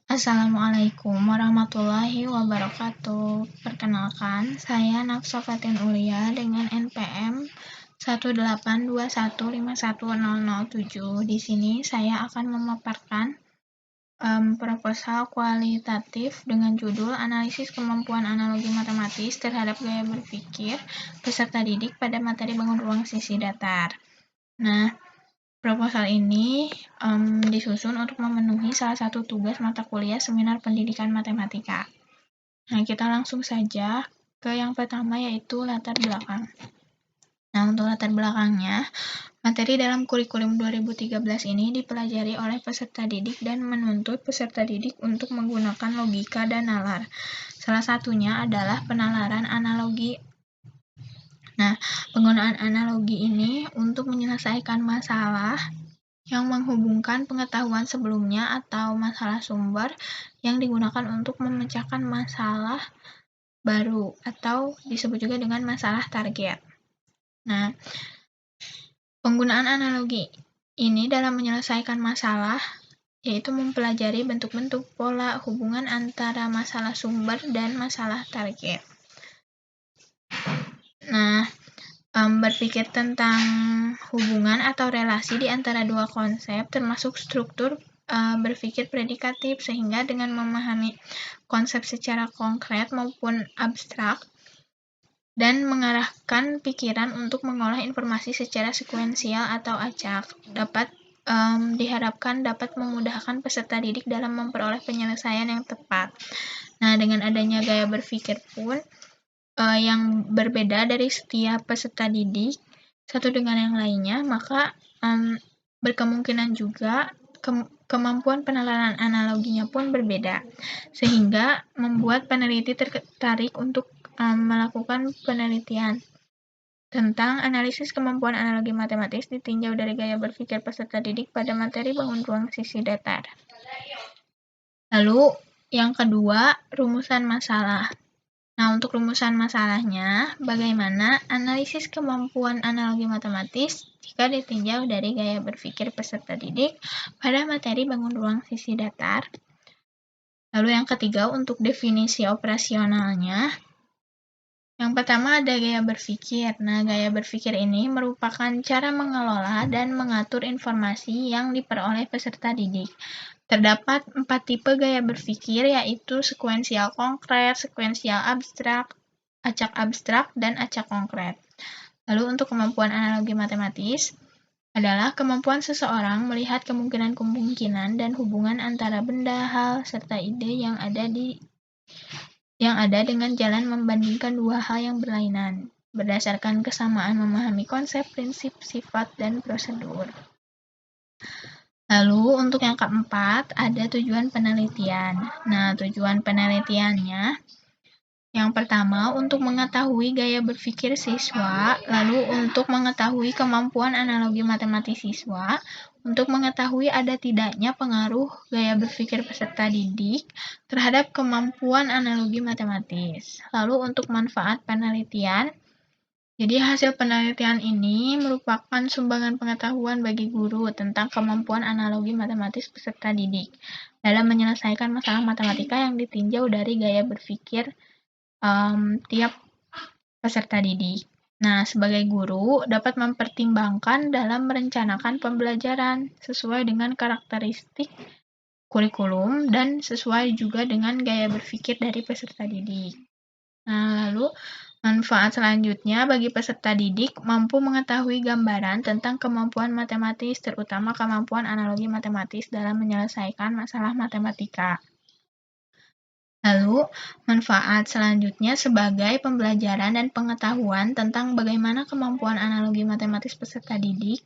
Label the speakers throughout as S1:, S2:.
S1: Assalamualaikum warahmatullahi wabarakatuh. Perkenalkan, saya Nafsa Fatin Ulia dengan NPM 182151007. Di sini saya akan memaparkan proposal kualitatif dengan judul Analisis Kemampuan Analogi Matematis terhadap Gaya Berpikir Peserta Didik pada Materi Bangun Ruang Sisi Datar. Nah, proposal ini disusun untuk memenuhi salah satu tugas mata kuliah Seminar Pendidikan Matematika. Nah, kita langsung saja ke yang pertama, yaitu latar belakang. Nah, untuk latar belakangnya, materi dalam kurikulum 2013 ini dipelajari oleh peserta didik dan menuntut peserta didik untuk menggunakan logika dan nalar. Salah satunya adalah penalaran analogi. Nah, penggunaan analogi ini untuk menyelesaikan masalah yang menghubungkan pengetahuan sebelumnya atau masalah sumber yang digunakan untuk memecahkan masalah baru atau disebut juga dengan masalah target. Nah, penggunaan analogi ini dalam menyelesaikan masalah yaitu mempelajari bentuk-bentuk pola hubungan antara masalah sumber dan masalah target. Nah, berpikir tentang hubungan atau relasi di antara dua konsep termasuk struktur berpikir predikatif, sehingga dengan memahami konsep secara konkret maupun abstrak dan mengarahkan pikiran untuk mengolah informasi secara sekuensial atau acak diharapkan dapat memudahkan peserta didik dalam memperoleh penyelesaian yang tepat. Nah, dengan adanya gaya berpikir pun yang berbeda dari setiap peserta didik satu dengan yang lainnya, maka berkemungkinan juga kemampuan penalaran analoginya pun berbeda, sehingga membuat peneliti tertarik untuk melakukan penelitian tentang analisis kemampuan analogi matematis ditinjau dari gaya berpikir peserta didik pada materi bangun ruang sisi datar. Lalu yang kedua, rumusan masalah. Nah, untuk rumusan masalahnya, bagaimana analisis kemampuan analogi matematis jika ditinjau dari gaya berpikir peserta didik pada materi bangun ruang sisi datar. Lalu yang ketiga, untuk definisi operasionalnya. Yang pertama ada gaya berpikir. Nah, gaya berpikir ini merupakan cara mengelola dan mengatur informasi yang diperoleh peserta didik. Terdapat 4 tipe gaya berpikir, yaitu sekuensial konkret, sekuensial abstrak, acak abstrak, dan acak konkret. Lalu untuk kemampuan analogi matematis adalah kemampuan seseorang melihat kemungkinan-kemungkinan dan hubungan antara benda, hal, serta ide yang ada dengan jalan membandingkan dua hal yang berlainan, berdasarkan kesamaan memahami konsep, prinsip, sifat, dan prosedur. Lalu untuk yang keempat, ada tujuan penelitian. Nah, tujuan penelitiannya yang pertama, untuk mengetahui gaya berpikir siswa, lalu untuk mengetahui kemampuan analogi matematis siswa, untuk mengetahui ada tidaknya pengaruh gaya berpikir peserta didik terhadap kemampuan analogi matematis. Lalu untuk manfaat penelitian, jadi hasil penelitian ini merupakan sumbangan pengetahuan bagi guru tentang kemampuan analogi matematis peserta didik dalam menyelesaikan masalah matematika yang ditinjau dari gaya berpikir tiap peserta didik. Nah, sebagai guru dapat mempertimbangkan dalam merencanakan pembelajaran sesuai dengan karakteristik kurikulum dan sesuai juga dengan gaya berpikir dari peserta didik. Nah, lalu manfaat selanjutnya bagi peserta didik mampu mengetahui gambaran tentang kemampuan matematis, terutama kemampuan analogi matematis dalam menyelesaikan masalah matematika. Lalu, manfaat selanjutnya sebagai pembelajaran dan pengetahuan tentang bagaimana kemampuan analogi matematis peserta didik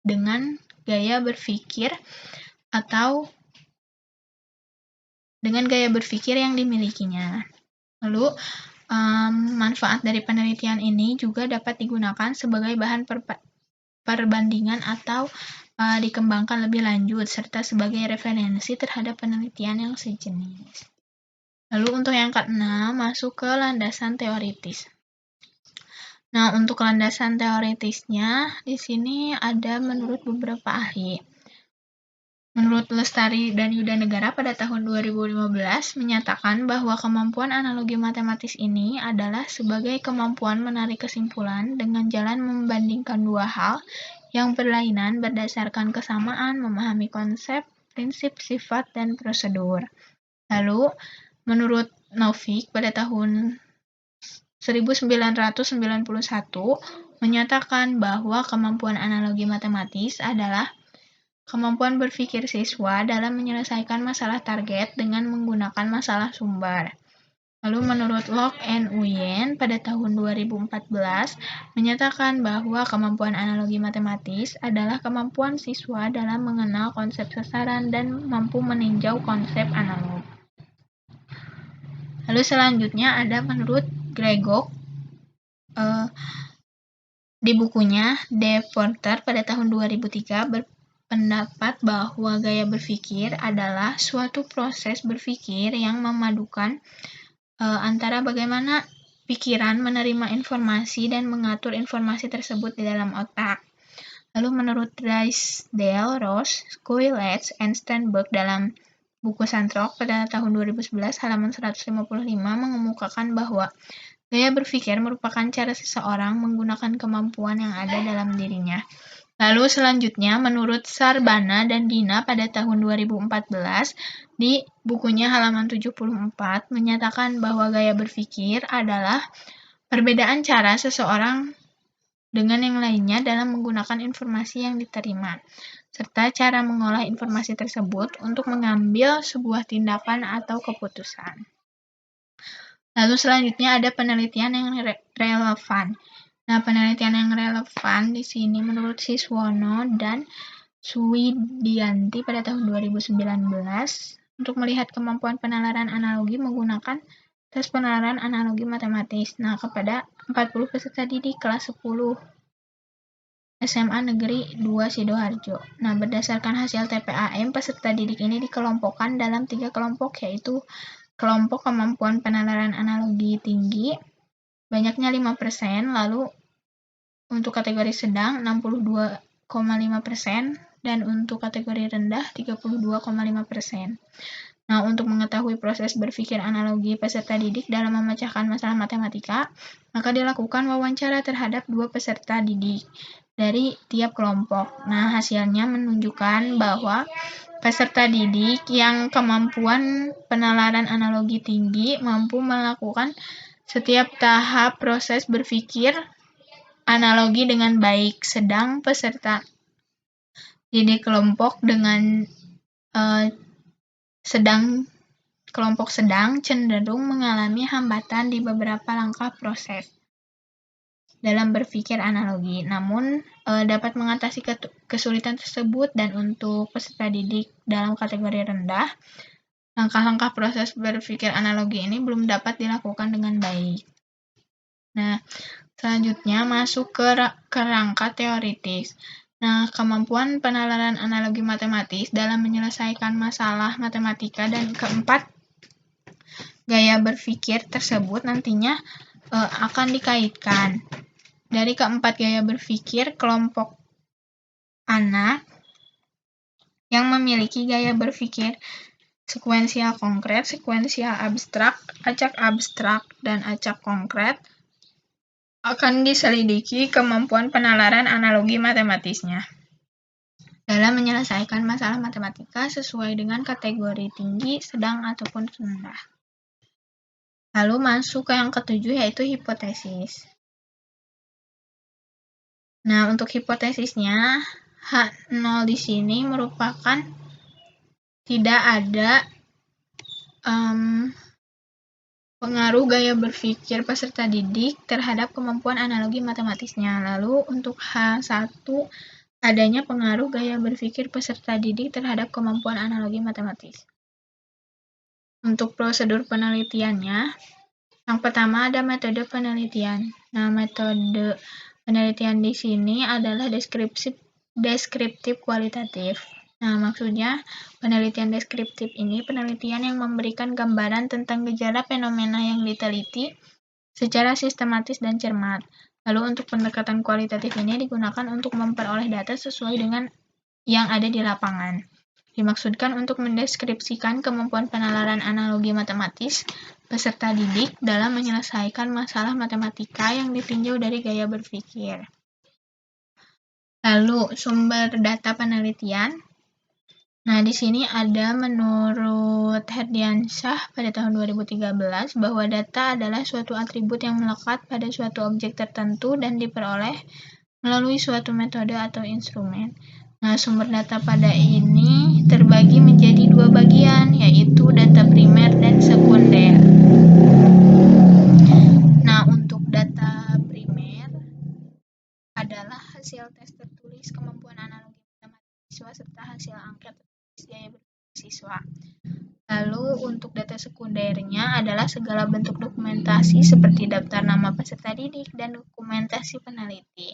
S1: dengan gaya berpikir atau dengan gaya berpikir yang dimilikinya. Lalu, manfaat dari penelitian ini juga dapat digunakan sebagai bahan perbandingan atau dikembangkan lebih lanjut, serta sebagai referensi terhadap penelitian yang sejenis. Lalu untuk yang keenam, masuk ke landasan teoritis. Nah, untuk landasan teoritisnya, di sini ada menurut beberapa ahli. Menurut Lestari dan Yuda Negara pada tahun 2015 menyatakan bahwa kemampuan analogi matematis ini adalah sebagai kemampuan menarik kesimpulan dengan jalan membandingkan dua hal yang berlainan berdasarkan kesamaan memahami konsep, prinsip, sifat, dan prosedur. Lalu, menurut Novik pada tahun 1991 menyatakan bahwa kemampuan analogi matematis adalah kemampuan berpikir siswa dalam menyelesaikan masalah target dengan menggunakan masalah sumber. Lalu menurut Locke and Nguyen pada tahun 2014 menyatakan bahwa kemampuan analogi matematis adalah kemampuan siswa dalam mengenal konsep sasaran dan mampu meninjau konsep analog. Lalu selanjutnya ada menurut Gregor di bukunya The Porter pada tahun 2003 berpendapat bahwa gaya berpikir adalah suatu proses berpikir yang memadukan antara bagaimana pikiran menerima informasi dan mengatur informasi tersebut di dalam otak. Lalu menurut Drysdale, Ross, Squilletz, and Sternberg dalam buku Santrok pada tahun 2011 halaman 155 mengemukakan bahwa gaya berpikir merupakan cara seseorang menggunakan kemampuan yang ada dalam dirinya. Lalu selanjutnya, menurut Sarbana dan Dina pada tahun 2014, di bukunya halaman 74, menyatakan bahwa gaya berpikir adalah perbedaan cara seseorang dengan yang lainnya dalam menggunakan informasi yang diterima, serta cara mengolah informasi tersebut untuk mengambil sebuah tindakan atau keputusan. Lalu selanjutnya ada penelitian yang relevan. Nah, penelitian yang relevan di sini menurut Siswono dan Suwidianti pada tahun 2019 untuk melihat kemampuan penalaran analogi menggunakan tes penalaran analogi matematis. Nah, kepada 40 peserta didik kelas 10 SMA Negeri 2 Sidoarjo. Nah, berdasarkan hasil TPAM, peserta didik ini dikelompokkan dalam 3 kelompok, yaitu kelompok kemampuan penalaran analogi tinggi, banyaknya 5%, lalu untuk kategori sedang 62,5%, dan untuk kategori rendah 32,5%. Nah, untuk mengetahui proses berpikir analogi peserta didik dalam memecahkan masalah matematika, maka dilakukan wawancara terhadap 2 peserta didik dari tiap kelompok. Nah, hasilnya menunjukkan bahwa peserta didik yang kemampuan penalaran analogi tinggi mampu melakukan setiap tahap proses berpikir analogi dengan baik, sedang peserta didik kelompok sedang cenderung mengalami hambatan di beberapa langkah proses dalam berpikir analogi, namun dapat mengatasi kesulitan tersebut. Dan untuk peserta didik dalam kategori rendah, langkah-langkah proses berpikir analogi ini belum dapat dilakukan dengan baik. Nah, selanjutnya masuk ke rangka teoritis. Nah, kemampuan penalaran analogi matematis dalam menyelesaikan masalah matematika dan keempat gaya berpikir tersebut nantinya akan dikaitkan. Dari keempat gaya berpikir, kelompok anak yang memiliki gaya berpikir sekuensial konkret, sekuensial abstrak, acak abstrak, dan acak konkret akan diselidiki kemampuan penalaran analogi matematisnya dalam menyelesaikan masalah matematika sesuai dengan kategori tinggi, sedang, ataupun rendah. Lalu masuk ke yang ketujuh, yaitu hipotesis. Nah, untuk hipotesisnya, H0 di sini merupakan tidak ada pengaruh gaya berpikir peserta didik terhadap kemampuan analogi matematisnya. Lalu untuk H1, adanya pengaruh gaya berpikir peserta didik terhadap kemampuan analogi matematis. Untuk prosedur penelitiannya, yang pertama ada metode penelitian. Nah, metode penelitian di sini adalah deskriptif kualitatif. Nah, maksudnya penelitian deskriptif ini penelitian yang memberikan gambaran tentang gejala fenomena yang diteliti secara sistematis dan cermat. Lalu untuk pendekatan kualitatif ini digunakan untuk memperoleh data sesuai dengan yang ada di lapangan. dimaksudkan untuk mendeskripsikan kemampuan penalaran analogi matematis peserta didik dalam menyelesaikan masalah matematika yang ditinjau dari gaya berpikir. Lalu, sumber data penelitian. Nah, di sini ada menurut Herdiansyah pada tahun 2013 bahwa data adalah suatu atribut yang melekat pada suatu objek tertentu dan diperoleh melalui suatu metode atau instrumen. Nah, sumber data pada ini terbagi menjadi dua bagian, yaitu data primer dan sekunder. Nah, untuk data primer adalah hasil tes tertulis kemampuan analogi matematika siswa serta hasil angket gaya berpikir siswa. Lalu, untuk data sekundernya adalah segala bentuk dokumentasi seperti daftar nama peserta didik dan dokumentasi peneliti.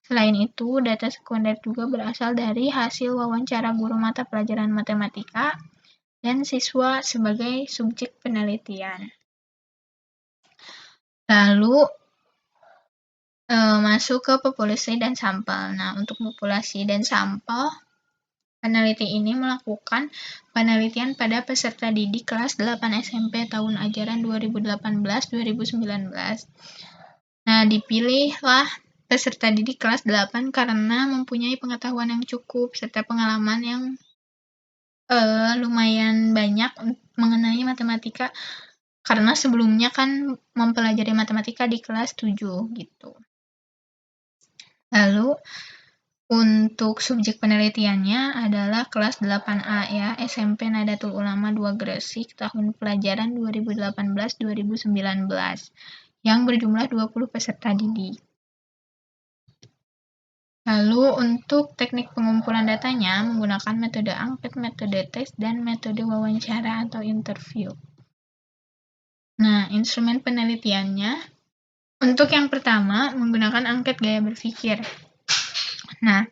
S1: Selain itu, data sekunder juga berasal dari hasil wawancara guru mata pelajaran matematika dan siswa sebagai subjek penelitian. Lalu, masuk ke populasi dan sampel. Nah, untuk populasi dan sampel, peneliti ini melakukan penelitian pada peserta didik kelas 8 SMP tahun ajaran 2018-2019. Nah, dipilihlah peserta didik kelas 8 karena mempunyai pengetahuan yang cukup serta pengalaman yang lumayan banyak mengenai matematika karena sebelumnya kan mempelajari matematika di kelas 7 gitu. Lalu untuk subjek penelitiannya adalah kelas 8A ya, SMP Nadatul Ulama 2 Gresik tahun pelajaran 2018-2019 yang berjumlah 20 peserta didik. Lalu untuk teknik pengumpulan datanya menggunakan metode angket, metode tes, dan metode wawancara atau interview. Nah, instrumen penelitiannya untuk yang pertama menggunakan angket gaya berpikir. Nah,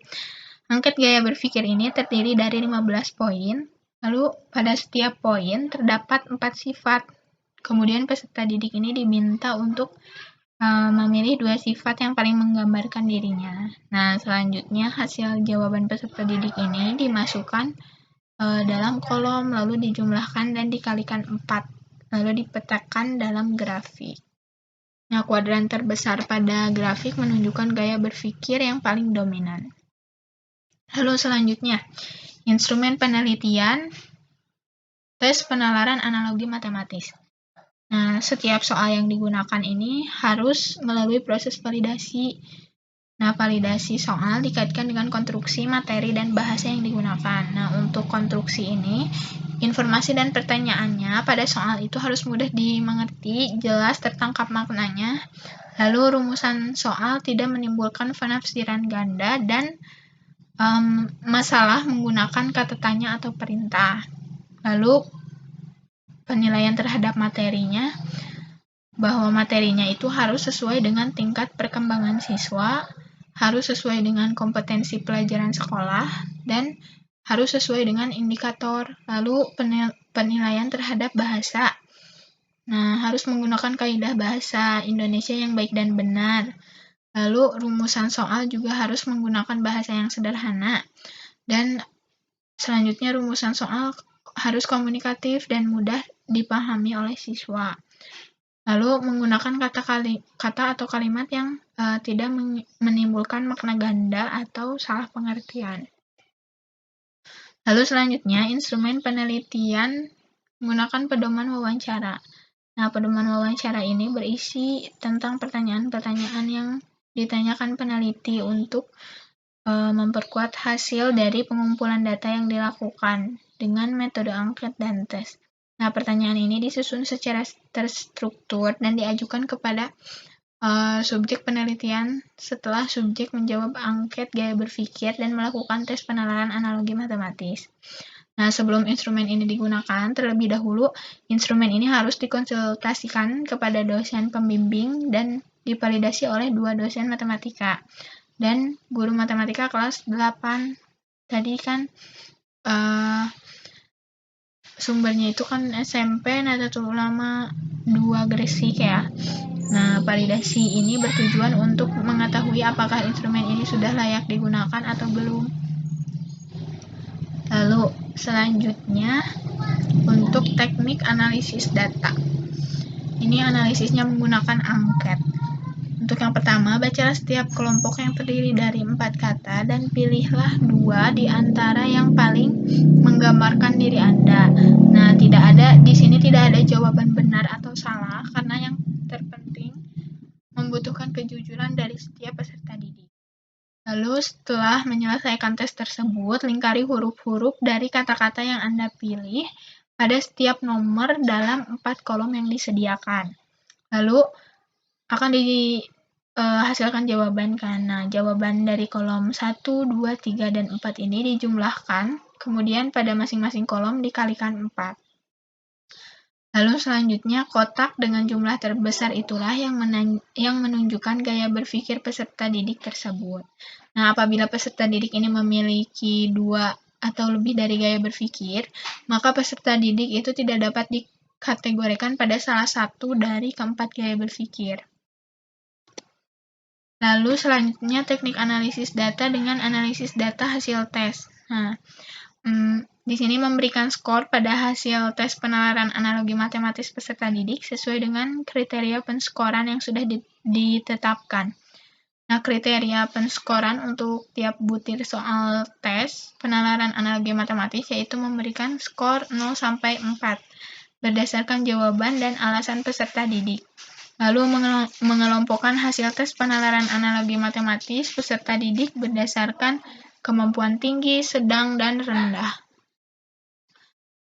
S1: angket gaya berpikir ini terdiri dari 15 poin, lalu pada setiap poin terdapat 4 sifat. Kemudian peserta didik ini diminta untuk memilih 2 sifat yang paling menggambarkan dirinya. Nah, selanjutnya hasil jawaban peserta didik ini dimasukkan dalam kolom, lalu dijumlahkan dan dikalikan 4, lalu dipetakan dalam grafik. Nah, kuadran terbesar pada grafik menunjukkan gaya berpikir yang paling dominan. Lalu selanjutnya, instrumen penelitian, tes penalaran analogi matematis. Nah, setiap soal yang digunakan ini harus melalui proses validasi. Nah, validasi soal dikaitkan dengan konstruksi, materi, dan bahasa yang digunakan. Nah, untuk konstruksi ini, informasi dan pertanyaannya pada soal itu harus mudah dimengerti, jelas tertangkap maknanya, lalu rumusan soal tidak menimbulkan penafsiran ganda, dan masalah menggunakan kata tanya atau perintah. Lalu, penilaian terhadap materinya, bahwa materinya itu harus sesuai dengan tingkat perkembangan siswa, harus sesuai dengan kompetensi pelajaran sekolah, dan harus sesuai dengan indikator. Lalu penilaian terhadap bahasa. Nah, harus menggunakan kaidah bahasa Indonesia yang baik dan benar. Lalu rumusan soal juga harus menggunakan bahasa yang sederhana. Dan selanjutnya rumusan soal harus komunikatif dan mudah dipahami oleh siswa. Lalu menggunakan kata atau kalimat yang tidak menimbulkan makna ganda atau salah pengertian. Lalu selanjutnya, instrumen penelitian menggunakan pedoman wawancara. Nah, pedoman wawancara ini berisi tentang pertanyaan-pertanyaan yang ditanyakan peneliti untuk memperkuat hasil dari pengumpulan data yang dilakukan dengan metode angket dan tes. Nah, pertanyaan ini disusun secara terstruktur dan diajukan kepada subjek penelitian setelah subjek menjawab angket gaya berpikir dan melakukan tes penalaran analogi matematis. Nah, sebelum instrumen ini digunakan, terlebih dahulu instrumen ini harus dikonsultasikan kepada dosen pembimbing dan divalidasi oleh 2 dosen matematika dan guru matematika kelas 8. Tadi kan sumbernya itu kan SMP Nadatul Ulama 2 Gresik ya. Nah, validasi ini bertujuan untuk mengetahui apakah instrumen ini sudah layak digunakan atau belum. Lalu, selanjutnya untuk teknik analisis data. Ini analisisnya menggunakan angket. Untuk yang pertama, bacalah setiap kelompok yang terdiri dari 4 kata dan pilihlah 2 di antara yang paling menggambarkan diri Anda. Nah, di sini tidak ada jawaban benar atau salah karena yang terpenting membutuhkan kejujuran dari setiap peserta didik. Lalu setelah menyelesaikan tes tersebut, lingkari huruf-huruf dari kata-kata yang Anda pilih pada setiap nomor dalam 4 kolom yang disediakan. Lalu akan dihasilkan jawaban kan. Nah, jawaban dari kolom 1, 2, 3, dan 4 ini dijumlahkan, kemudian pada masing-masing kolom dikalikan 4. Lalu selanjutnya, kotak dengan jumlah terbesar itulah yang menunjukkan gaya berpikir peserta didik tersebut. Nah, apabila peserta didik ini memiliki 2 atau lebih dari gaya berpikir, maka peserta didik itu tidak dapat dikategorikan pada salah satu dari keempat gaya berpikir. Lalu selanjutnya teknik analisis data dengan analisis data hasil tes. Nah, di sini memberikan skor pada hasil tes penalaran analogi matematis peserta didik sesuai dengan kriteria penskoran yang sudah ditetapkan. Nah, kriteria penskoran untuk tiap butir soal tes penalaran analogi matematis yaitu memberikan skor 0 sampai 4 berdasarkan jawaban dan alasan peserta didik. Lalu mengelompokkan hasil tes penalaran analogi matematis peserta didik berdasarkan kemampuan tinggi, sedang, dan rendah.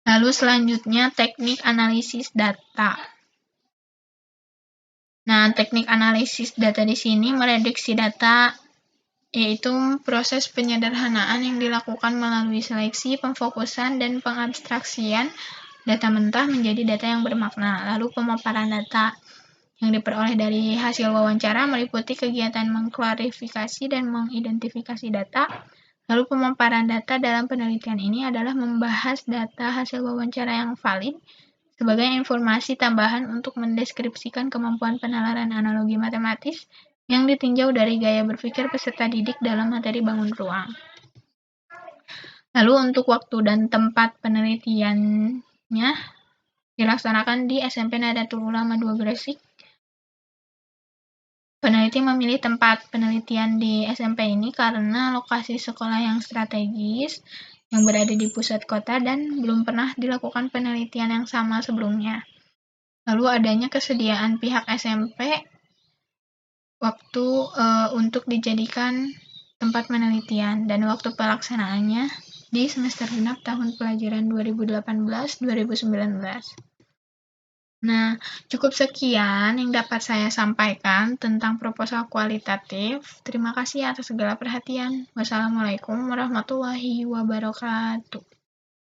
S1: Lalu selanjutnya teknik analisis data. Nah, teknik analisis data di sini mereduksi data, yaitu proses penyederhanaan yang dilakukan melalui seleksi, pemfokusan, dan pengabstraksian data mentah menjadi data yang bermakna. Lalu pemaparan data yang diperoleh dari hasil wawancara meliputi kegiatan mengklarifikasi dan mengidentifikasi data. Lalu pemaparan data dalam penelitian ini adalah membahas data hasil wawancara yang valid sebagai informasi tambahan untuk mendeskripsikan kemampuan penalaran analogi matematis yang ditinjau dari gaya berpikir peserta didik dalam materi bangun ruang. Lalu untuk waktu dan tempat penelitiannya dilaksanakan di SMP Nahdlatul Ulama 2 Gresik. Peneliti memilih tempat penelitian di SMP ini karena lokasi sekolah yang strategis, yang berada di pusat kota, dan belum pernah dilakukan penelitian yang sama sebelumnya. Lalu adanya kesediaan pihak SMP waktu untuk dijadikan tempat penelitian dan waktu pelaksanaannya di semester genap tahun pelajaran 2018-2019. Nah, cukup sekian yang dapat saya sampaikan tentang proposal kualitatif. Terima kasih atas segala perhatian. Wassalamualaikum warahmatullahi wabarakatuh.